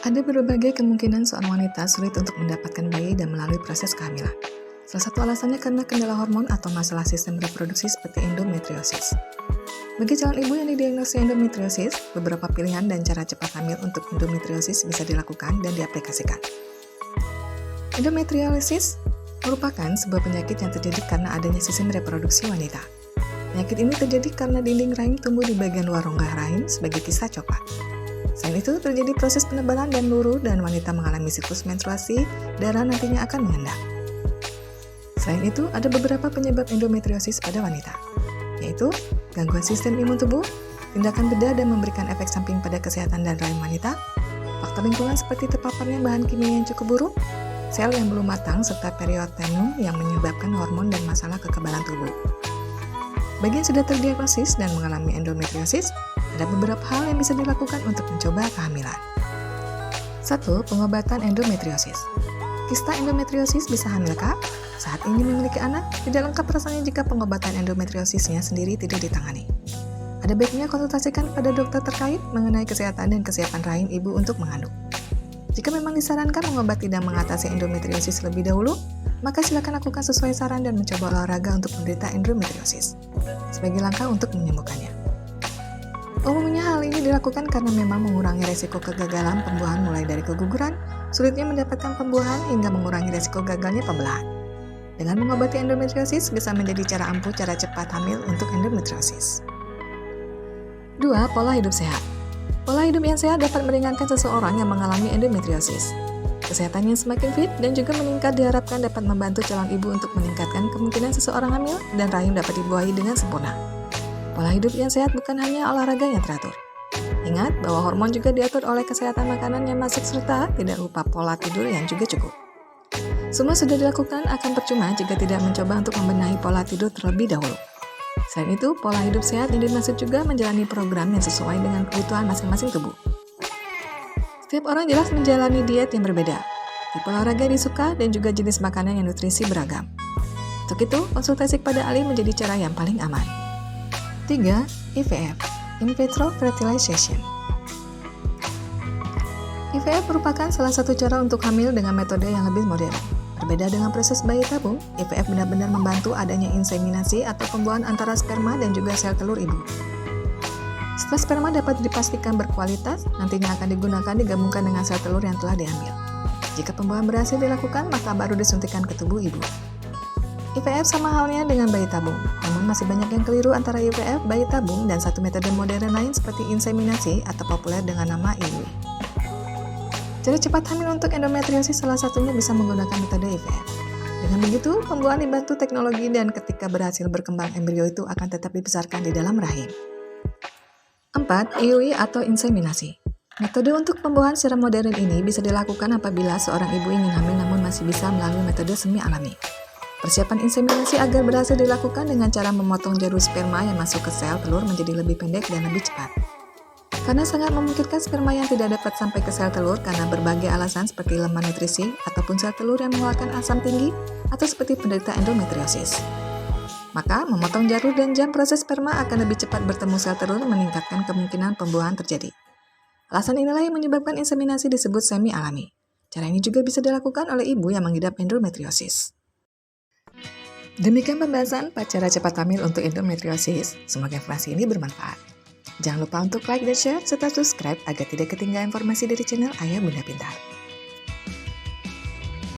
Ada berbagai kemungkinan seorang wanita sulit untuk mendapatkan bayi dan melalui proses kehamilan. Salah satu alasannya karena kendala hormon atau masalah sistem reproduksi seperti endometriosis. Bagi calon ibu yang didiagnosis endometriosis, beberapa pilihan dan cara cepat hamil untuk endometriosis bisa dilakukan dan diaplikasikan. Endometriosis merupakan sebuah penyakit yang terjadi karena adanya sistem reproduksi wanita. Penyakit ini terjadi karena dinding rahim tumbuh di bagian luar rongga rahim sebagai kista coklat. Selain itu, terjadi proses penebalan dan luruh dan wanita mengalami siklus menstruasi, darah nantinya akan mengendap. Selain itu, ada beberapa penyebab endometriosis pada wanita, yaitu gangguan sistem imun tubuh, tindakan bedah dan memberikan efek samping pada kesehatan dan rahim wanita, faktor lingkungan seperti terpaparnya bahan kimia yang cukup buruk, sel yang belum matang, serta periotenum yang menyebabkan hormon dan masalah kekebalan tubuh. Bagi yang sudah terdiagnosis dan mengalami endometriosis, ada beberapa hal yang bisa dilakukan untuk mencoba kehamilan. 1. Pengobatan endometriosis. Kista endometriosis bisa hamilkah? Saat ingin memiliki anak, tidak lengkap rasanya jika pengobatan endometriosisnya sendiri tidak ditangani. Ada baiknya konsultasikan pada dokter terkait mengenai kesehatan dan kesiapan rahim ibu untuk mengandung. Jika memang disarankan mengobati dan mengatasi endometriosis lebih dahulu, maka silakan lakukan sesuai saran dan mencoba olahraga untuk menderita endometriosis sebagai langkah untuk menyembuhkannya. Umumnya hal ini dilakukan karena memang mengurangi resiko kegagalan pembuahan mulai dari keguguran, sulitnya mendapatkan pembuahan hingga mengurangi resiko gagalnya pembelahan. Dengan mengobati endometriosis bisa menjadi cara ampuh cara cepat hamil untuk endometriosis. 2. Pola hidup sehat. Pola hidup yang sehat dapat meringankan seseorang yang mengalami endometriosis. Kesehatan yang semakin fit dan juga meningkat diharapkan dapat membantu calon ibu untuk meningkatkan kemungkinan seseorang hamil dan rahim dapat dibuahi dengan sempurna. Pola hidup yang sehat bukan hanya olahraga yang teratur. Ingat bahwa hormon juga diatur oleh kesehatan makanan yang masuk serta tidak lupa pola tidur yang juga cukup. Semua sudah dilakukan akan percuma jika tidak mencoba untuk membenahi pola tidur terlebih dahulu. Selain itu, pola hidup sehat ini dimaksud juga menjalani program yang sesuai dengan kebutuhan masing-masing tubuh. Setiap orang jelas menjalani diet yang berbeda, tipe olahraga yang disuka dan juga jenis makanan yang nutrisi beragam. Untuk itu, konsultasi kepada ahli menjadi cara yang paling aman. 3. IVF, In Vitro Fertilization. IVF merupakan salah satu cara untuk hamil dengan metode yang lebih modern. Berbeda dengan proses bayi tabung, IVF benar-benar membantu adanya inseminasi atau pembuahan antara sperma dan juga sel telur ibu. Setelah sperma dapat dipastikan berkualitas, nantinya akan digunakan digabungkan dengan sel telur yang telah diambil. Jika pembuahan berhasil dilakukan, maka baru disuntikan ke tubuh ibu. IVF sama halnya dengan bayi tabung, namun masih banyak yang keliru antara IVF, bayi tabung, dan satu metode modern lain seperti inseminasi atau populer dengan nama IUI. Cara cepat hamil untuk endometriosis salah satunya bisa menggunakan metode IVF. Dengan begitu, pembuahan dibantu teknologi dan ketika berhasil berkembang embrio itu akan tetap dibesarkan di dalam rahim. 4. IUI atau inseminasi. Metode untuk pembuahan secara modern ini bisa dilakukan apabila seorang ibu ingin hamil namun masih bisa melalui metode semi alami. Persiapan inseminasi agar berhasil dilakukan dengan cara memotong jalur sperma yang masuk ke sel telur menjadi lebih pendek dan lebih cepat. Karena sangat memungkinkan sperma yang tidak dapat sampai ke sel telur karena berbagai alasan seperti lemah nutrisi ataupun sel telur yang mengeluarkan asam tinggi atau seperti penderita endometriosis. Maka, memotong jalur dan jam proses sperma akan lebih cepat bertemu sel telur meningkatkan kemungkinan pembuahan terjadi. Alasan inilah yang menyebabkan inseminasi disebut semi alami. Cara ini juga bisa dilakukan oleh ibu yang mengidap endometriosis. Demikian pembahasan 4 cara cepat hamil untuk endometriosis. Semoga informasi ini bermanfaat. Jangan lupa untuk like dan share serta subscribe agar tidak ketinggalan informasi dari channel Ayah Bunda Pintar.